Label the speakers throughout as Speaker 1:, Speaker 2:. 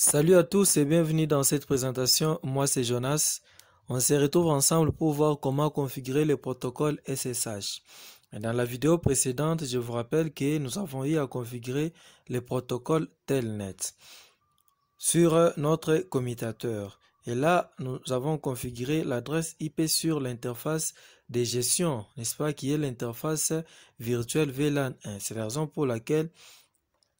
Speaker 1: Salut à tous et bienvenue dans cette présentation. Moi c'est Jonas. On se retrouve ensemble pour voir comment configurer le protocole SSH. Et dans la vidéo précédente, je vous rappelle que nous avons eu à configurer le protocole Telnet sur notre commutateur. Et là, nous avons configuré l'adresse IP sur l'interface de gestion, n'est-ce pas, qui est l'interface virtuelle VLAN 1. C'est la raison pour laquelle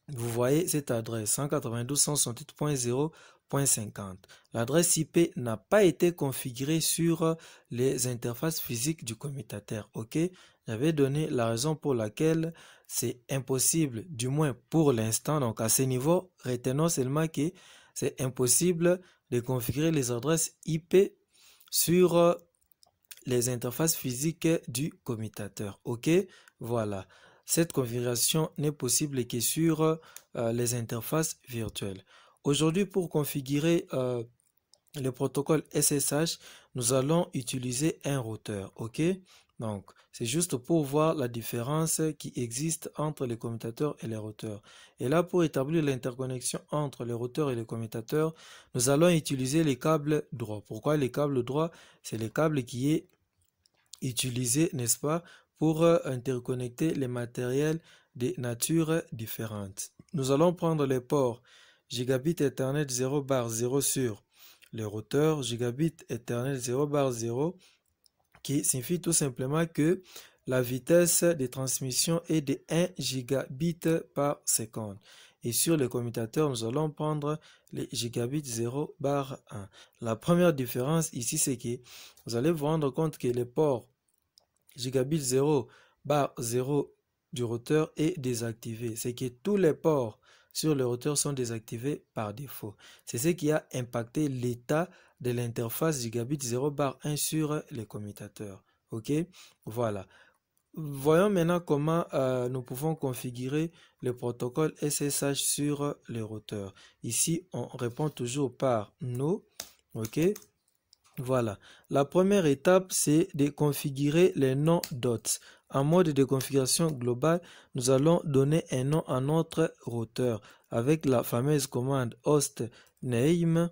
Speaker 1: vous voyez cette adresse 192.168.0.50. L'adresse IP n'a pas été configurée sur les interfaces physiques du commutateur. Ok, j'avais donné la raison pour laquelle c'est impossible, du moins pour l'instant. Donc à ce niveau, retenons seulement que c'est impossible de configurer les adresses IP sur les interfaces physiques du commutateur. Ok, voilà. Cette configuration n'est possible que sur les interfaces virtuelles. Aujourd'hui, pour configurer le protocole SSH, nous allons utiliser un routeur. Ok, donc c'est juste pour voir la différence qui existe entre les commutateurs et les routeurs. Et là, pour établir l'interconnexion entre les routeurs et les commutateurs, nous allons utiliser les câbles droits. Pourquoi les câbles droits? C'est les câbles qui est utilisé, n'est-ce pas, pour interconnecter les matériels de nature différentes. Nous allons prendre les ports Gigabit Ethernet 0/0 sur le routeur Gigabit Ethernet 0/0 qui signifie tout simplement que la vitesse de transmission est de 1 gigabit par seconde. Et sur le commutateur, nous allons prendre les gigabit 0/1. La première différence ici, c'est que vous allez vous rendre compte que le port Gigabit 0/0 du routeur est désactivé. C'est que tous les ports sur le routeur sont désactivés par défaut. C'est ce qui a impacté l'état de l'interface Gigabit 0/1 sur les commutateurs. Ok, voilà. Voyons maintenant comment nous pouvons configurer le protocole SSH sur les routeurs. Ici, on répond toujours par no. Ok. Voilà. La première étape, c'est de configurer les noms DOT. En mode de configuration globale, nous allons donner un nom à notre routeur avec la fameuse commande host name.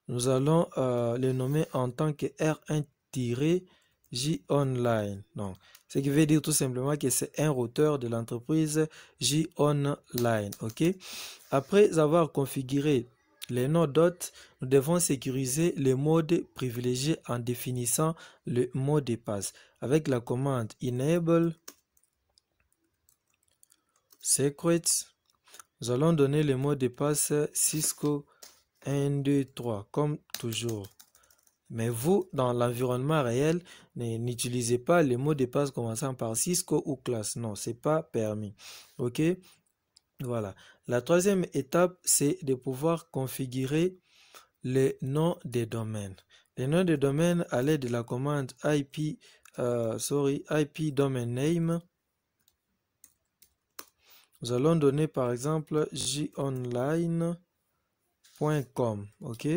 Speaker 1: Nous allons le nommer en tant que R1-J-Online. Donc, ce qui veut dire tout simplement que c'est un routeur de l'entreprise J-Online. Ok? Après avoir configuré les noms DOT, nous devons sécuriser les modes privilégiés en définissant le mot de passe avec la commande enable secrets. Nous allons donner le mot de passe Cisco 1, 2, 3 comme toujours. Mais vous, dans l'environnement réel, n'utilisez pas les mots de passe commençant par Cisco ou classe. Non, c'est pas permis. Ok? Voilà. La troisième étape, c'est de pouvoir configurer les noms des domaines. Les noms des domaines à l'aide de la commande IP domain name. Nous allons donner par exemple jonline.com. Ok,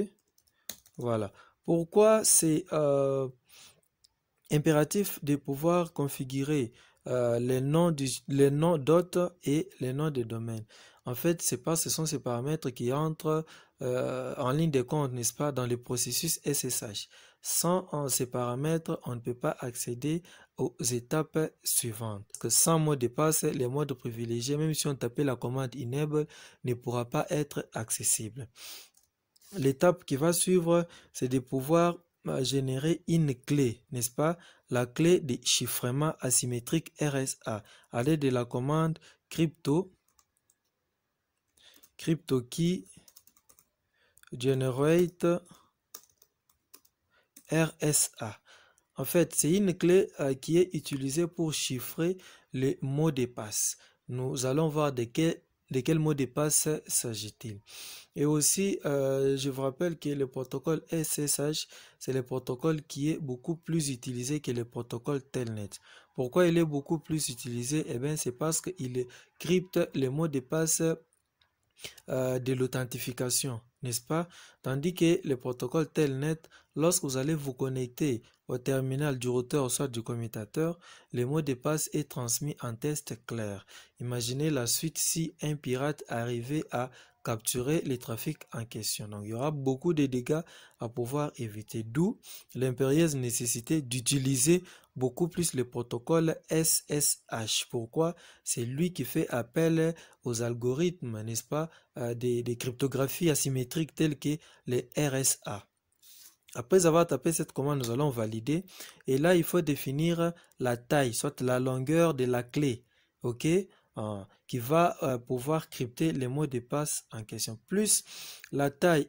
Speaker 1: voilà. Pourquoi c'est impératif de pouvoir configurer les noms d'autres et les noms de domaines? En fait, ce sont ces paramètres qui entrent en ligne de compte, n'est-ce pas, dans le processus SSH. Sans ces paramètres, on ne peut pas accéder aux étapes suivantes. Parce que sans mot de passe, les modes privilégiés, même si on tapait la commande enable, ne pourra pas être accessible. L'étape qui va suivre, c'est de pouvoir générer une clé, n'est-ce pas? La clé de chiffrement asymétrique RSA à l'aide de la commande crypto key generate RSA. En fait, c'est une clé qui est utilisée pour chiffrer les mots de passe. Nous allons voir de quel mot de passe s'agit-il. Et aussi, je vous rappelle que le protocole SSH, c'est le protocole qui est beaucoup plus utilisé que le protocole Telnet. Pourquoi il est beaucoup plus utilisé? Eh bien, c'est parce qu'il crypte les mots de passe de l'authentification, n'est-ce pas? Tandis que le protocole Telnet, lorsque vous allez vous connecter au terminal du routeur soit du commutateur, le mot de passe est transmis en test clair. Imaginez la suite si un pirate arrivait à capturer les trafics en question. Donc, il y aura beaucoup de dégâts à pouvoir éviter, d'où l'impérieuse nécessité d'utiliser beaucoup plus le protocole SSH. Pourquoi? C'est lui qui fait appel aux algorithmes, n'est-ce pas, des cryptographies asymétriques telles que les RSA. Après avoir tapé cette commande, nous allons valider. Et là, il faut définir la taille, soit la longueur de la clé, ok, qui va pouvoir crypter les mots de passe en question. Plus la taille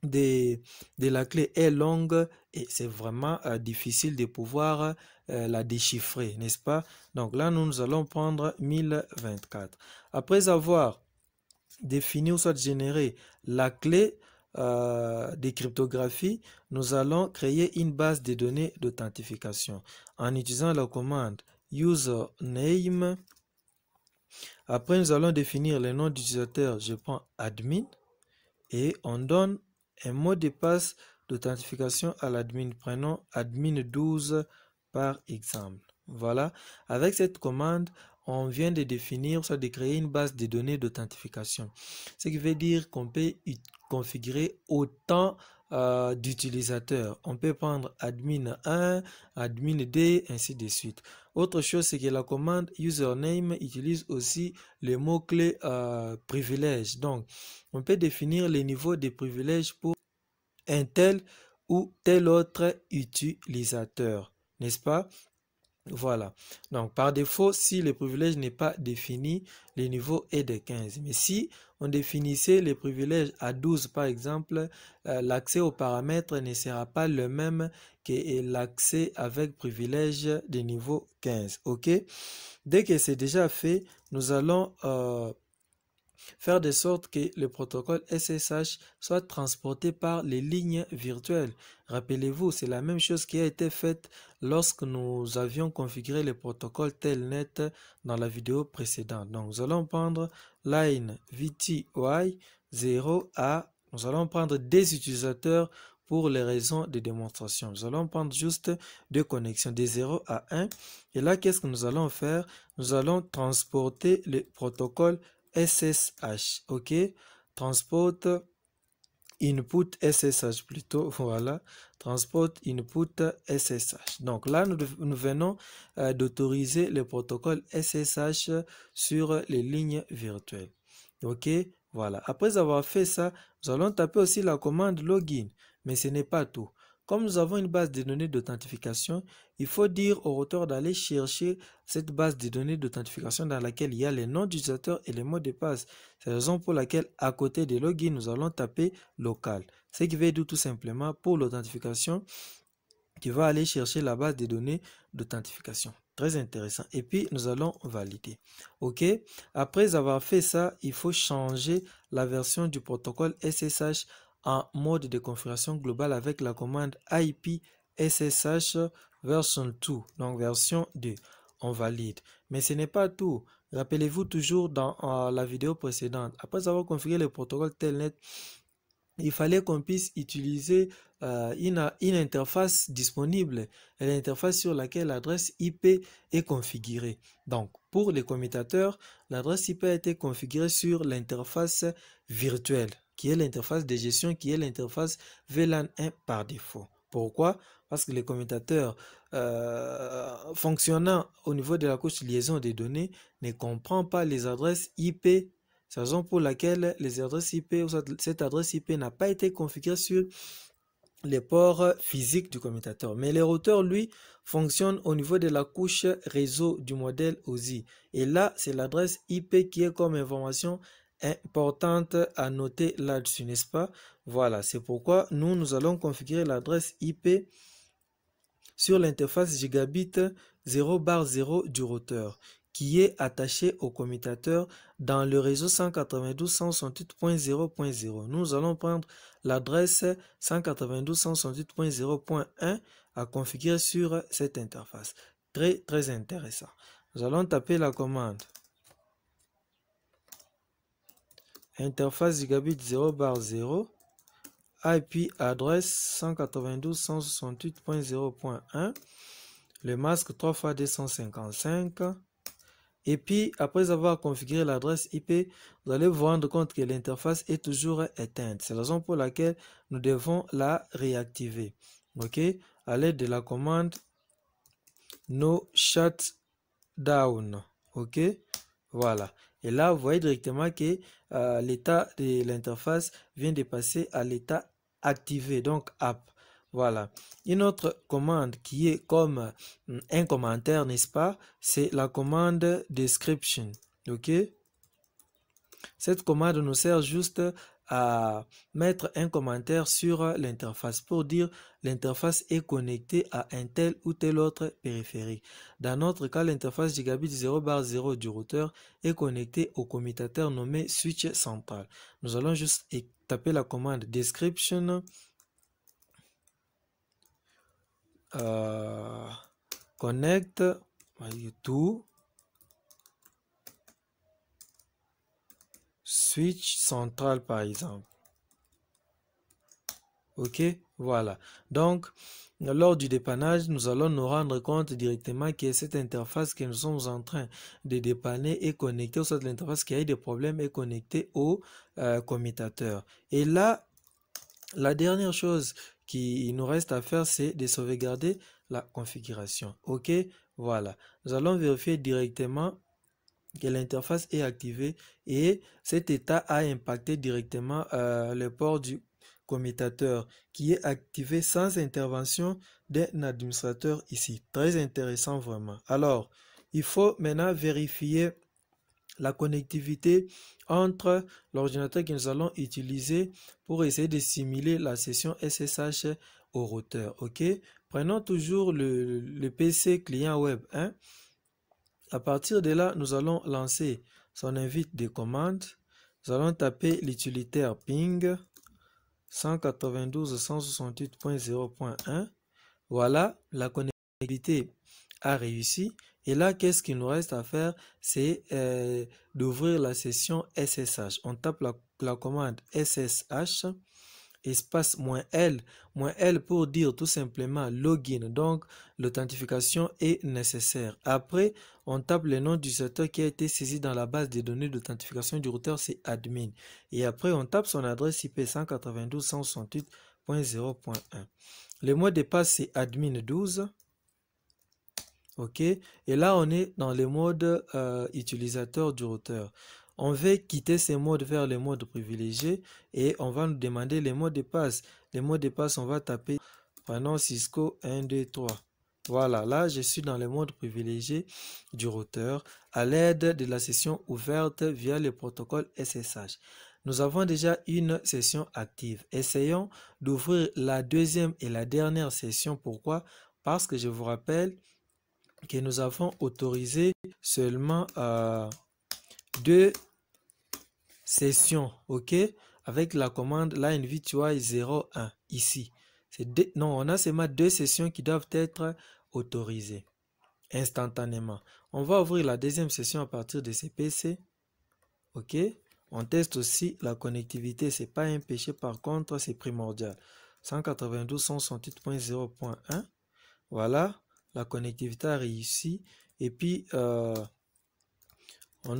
Speaker 1: de la clé est longue et c'est vraiment difficile de pouvoir la déchiffrer, n'est-ce pas? Donc là, nous allons prendre 1024. Après avoir défini ou soit généré la clé de cryptographie, nous allons créer une base de données d'authentification en utilisant la commande username. Après, nous allons définir le nom d'utilisateur. Je prends admin et on donne un mot de passe d'authentification à l'admin. Prenons admin12 par exemple. Voilà. Avec cette commande, on vient de définir, soit de créer une base de données d'authentification. Ce qui veut dire qu'on peut configurer autant d'utilisateurs. On peut prendre admin 1, admin 2, ainsi de suite. Autre chose, c'est que la commande username utilise aussi le mot-clé privilège. Donc, on peut définir les niveaux de privilèges pour un tel ou tel autre utilisateur, n'est-ce pas? Voilà. Donc, par défaut, si le privilège n'est pas défini, le niveau est de 15. Mais si on définissait les privilèges à 12, par exemple, l'accès aux paramètres ne sera pas le même que l'accès avec privilège de niveau 15. OK? Dès que c'est déjà fait, nous allons faire de sorte que le protocole SSH soit transporté par les lignes virtuelles. Rappelez-vous, c'est la même chose qui a été faite lorsque nous avions configuré le protocole Telnet dans la vidéo précédente. Donc, nous allons prendre line VTY 0A. Nous allons prendre des utilisateurs pour les raisons de démonstration. Nous allons prendre juste deux connexions, de 0 à 1. Et là, qu'est-ce que nous allons faire? Nous allons transporter le protocole SSH, ok, transport input SSH plutôt, voilà, transport input SSH. Donc là, nous venons d'autoriser le protocole SSH sur les lignes virtuelles, ok, voilà. Après avoir fait ça, nous allons taper aussi la commande login, mais ce n'est pas tout. Comme nous avons une base de données d'authentification, il faut dire au routeur d'aller chercher cette base de données d'authentification dans laquelle il y a les noms d'utilisateur et les mots de passe. C'est la raison pour laquelle, à côté de login, nous allons taper local. Ce qui veut dire tout simplement pour l'authentification, qui va aller chercher la base de données d'authentification. Très intéressant. Et puis, nous allons valider. OK? Après avoir fait ça, il faut changer la version du protocole SSH en mode de configuration globale avec la commande IP SSH version 2, donc version 2. On valide. Mais ce n'est pas tout. Rappelez-vous toujours dans la vidéo précédente, après avoir configuré le protocole Telnet, il fallait qu'on puisse utiliser une interface disponible, l'interface sur laquelle l'adresse IP est configurée. Donc, pour les commutateurs, l'adresse IP a été configurée sur l'interface virtuelle, qui est l'interface de gestion, qui est l'interface VLAN 1 par défaut. Pourquoi? Parce que les commutateurs fonctionnant au niveau de la couche de liaison des données ne comprennent pas les adresses IP. C'est la raison pour laquelle les adresses IP ou cette adresse IP n'a pas été configurée sur les ports physiques du commutateur. Mais les routeurs, lui, fonctionnent au niveau de la couche réseau du modèle OSI. Et là, c'est l'adresse IP qui est comme information importante à noter là-dessus, n'est-ce pas? Voilà, c'est pourquoi nous allons configurer l'adresse IP sur l'interface gigabit 0/0 du routeur, qui est attaché au commutateur dans le réseau 192.168.0.0. Nous allons prendre l'adresse 192.168.0.1 à configurer sur cette interface. Très, très intéressant. Nous allons taper la commande interface gigabit 0/0 IP adresse 192.168.0.1, le masque 3 x 255. Et puis, après avoir configuré l'adresse IP, vous allez vous rendre compte que l'interface est toujours éteinte. C'est la raison pour laquelle nous devons la réactiver. OK? À l'aide de la commande no shutdown. OK? Voilà. Et là, vous voyez directement que l'état de l'interface vient de passer à l'état activé, donc app. Voilà. Une autre commande qui est comme un commentaire, n'est-ce pas? C'est la commande description. OK? Cette commande nous sert juste à mettre un commentaire sur l'interface pour dire l'interface est connectée à un tel ou tel autre périphérique. Dans notre cas, l'interface gigabit 0/0 du routeur est connectée au commutateur nommé switch central. Nous allons juste taper la commande description connect to switch central par exemple. OK, voilà. Donc, lors du dépannage, nous allons nous rendre compte directement que cette interface que nous sommes en train de dépanner est connectée, ou soit l'interface qui a eu des problèmes est connectée au commutateur. Et là, la dernière chose qu'il nous reste à faire, c'est de sauvegarder la configuration. OK, voilà. Nous allons vérifier directement que l'interface est activée et cet état a impacté directement le port du commutateur qui est activé sans intervention d'un administrateur ici. Très intéressant vraiment. Alors, il faut maintenant vérifier la connectivité entre l'ordinateur que nous allons utiliser pour essayer de simuler la session SSH au routeur. OK? Prenons toujours le PC client web 1. À partir de là, nous allons lancer son invite de commande. Nous allons taper l'utilitaire ping 192.168.0.1. Voilà, la connectivité a réussi. Et là, qu'est-ce qu'il nous reste à faire? C'est d'ouvrir la session SSH. On tape la commande SSH, espace -L pour dire tout simplement login. Donc, l'authentification est nécessaire. Après, on tape le nom du utilisateur qui a été saisi dans la base des données d'authentification du routeur, c'est admin. Et après, on tape son adresse IP 192.168.0.1. Le mot de passe, c'est admin 12. OK. Et là, on est dans le mode utilisateur du routeur. On veut quitter ces modes vers les modes privilégiés et on va nous demander les mots de passe. Les mots de passe, on va taper, prenons Cisco 1, 2, 3. Voilà, là, je suis dans le mode privilégié du routeur à l'aide de la session ouverte via le protocole SSH. Nous avons déjà une session active. Essayons d'ouvrir la deuxième et la dernière session. Pourquoi? Parce que je vous rappelle que nous avons autorisé seulement deux sessions, OK, avec la commande line VTY 01 ici. Non, on a seulement deux sessions qui doivent être autorisées instantanément. On va ouvrir la deuxième session à partir de ces PC. OK, on teste aussi la connectivité, c'est pas un péché, par contre, c'est primordial. 192.168.0.1. Voilà, la connectivité a réussi. Et puis, on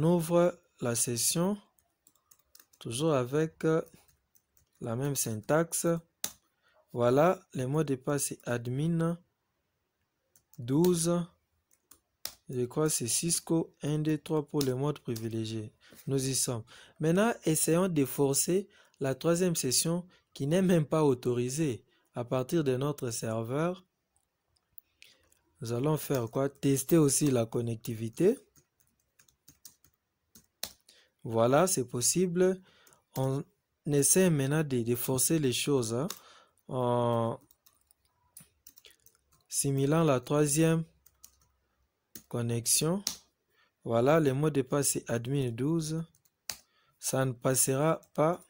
Speaker 1: ouvre la session, toujours avec la même syntaxe. Voilà, les mots de passe, c'est admin 12. Je crois que c'est Cisco 1, 2, 3 pour le mode privilégié. Nous y sommes. Maintenant, essayons de forcer la troisième session qui n'est même pas autorisée à partir de notre serveur. Nous allons faire quoi? Tester aussi la connectivité. Voilà, c'est possible. On essaie maintenant de forcer les choses en simulant la troisième connexion. Voilà, le mot de passe c'est admin 12. Ça ne passera pas.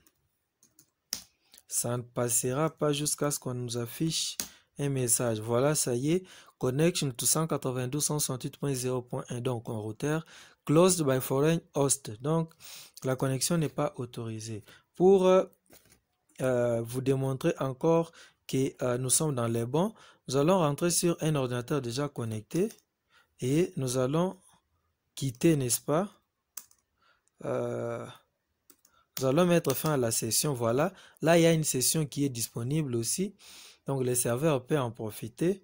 Speaker 1: Ça ne passera pas jusqu'à ce qu'on nous affiche un message. Voilà, ça y est. Connection to 192.168.0.1. Donc, un routeur closed by foreign host. Donc, la connexion n'est pas autorisée. Pour vous démontrer encore que nous sommes dans les bons, nous allons rentrer sur un ordinateur déjà connecté et nous allons quitter, n'est-ce pas? Nous allons mettre fin à la session. Voilà. Là, il y a une session qui est disponible aussi. Donc, les serveurs peuvent en profiter.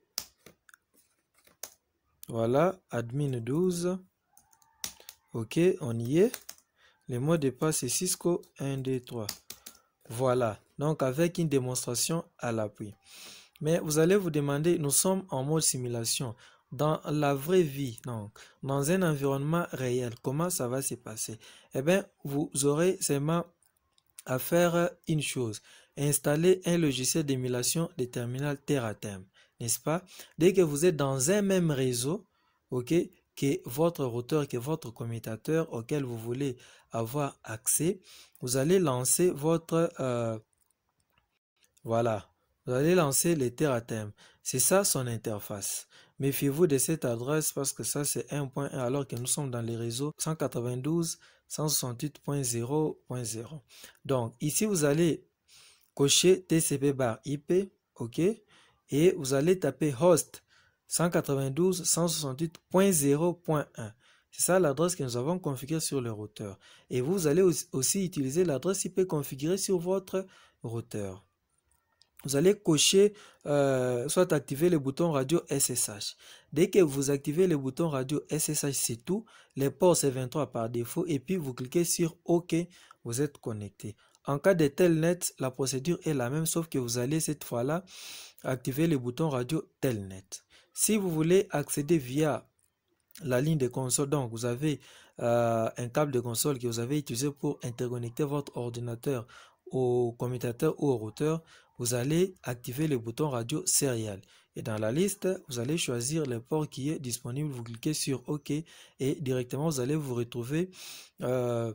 Speaker 1: Voilà. Admin 12. OK, on y est. Le mot de passe c'est Cisco 1, 2, 3. Voilà. Donc, avec une démonstration à l'appui. Mais vous allez vous demander, nous sommes en mode simulation. Dans la vraie vie, donc, dans un environnement réel, comment ça va se passer? Eh bien, vous aurez seulement à faire une chose, installer un logiciel d'émulation de terminal terre à terre, n'est-ce pas? Dès que vous êtes dans un même réseau, ok, que votre routeur, que votre commutateur auquel vous voulez avoir accès, vous allez lancer votre voilà, vous allez lancer les terre à terre. C'est ça son interface. Méfiez-vous de cette adresse parce que ça c'est 1.1 alors que nous sommes dans les réseaux 192.168.0.0. Donc ici vous allez cocher TCP/IP, ok, et vous allez taper host 192.168.0.1. C'est ça l'adresse que nous avons configurée sur le routeur. Et vous allez aussi utiliser l'adresse IP configurée sur votre routeur. Vous allez cocher, soit activer le bouton radio SSH. Dès que vous activez le bouton radio SSH, c'est tout. Les ports c'est 23 par défaut et puis vous cliquez sur OK, vous êtes connecté. En cas de Telnet, la procédure est la même sauf que vous allez cette fois-là activer le bouton radio Telnet. Si vous voulez accéder via la ligne de console, donc vous avez un câble de console que vous avez utilisé pour interconnecter votre ordinateur au commutateur ou au routeur, vous allez activer le bouton radio serial. Et dans la liste, vous allez choisir le port qui est disponible, vous cliquez sur OK et directement vous allez vous retrouver dans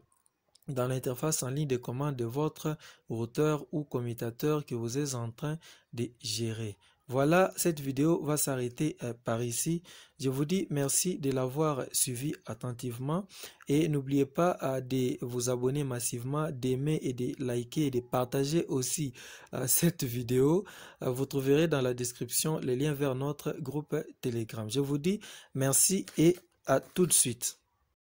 Speaker 1: l'interface en ligne de commande de votre routeur ou commutateur que vous êtes en train de gérer. Voilà, cette vidéo va s'arrêter par ici. Je vous dis merci de l'avoir suivi attentivement et n'oubliez pas de vous abonner massivement, d'aimer et de liker et de partager aussi cette vidéo. Vous trouverez dans la description les liens vers notre groupe Telegram. Je vous dis merci et à tout de suite.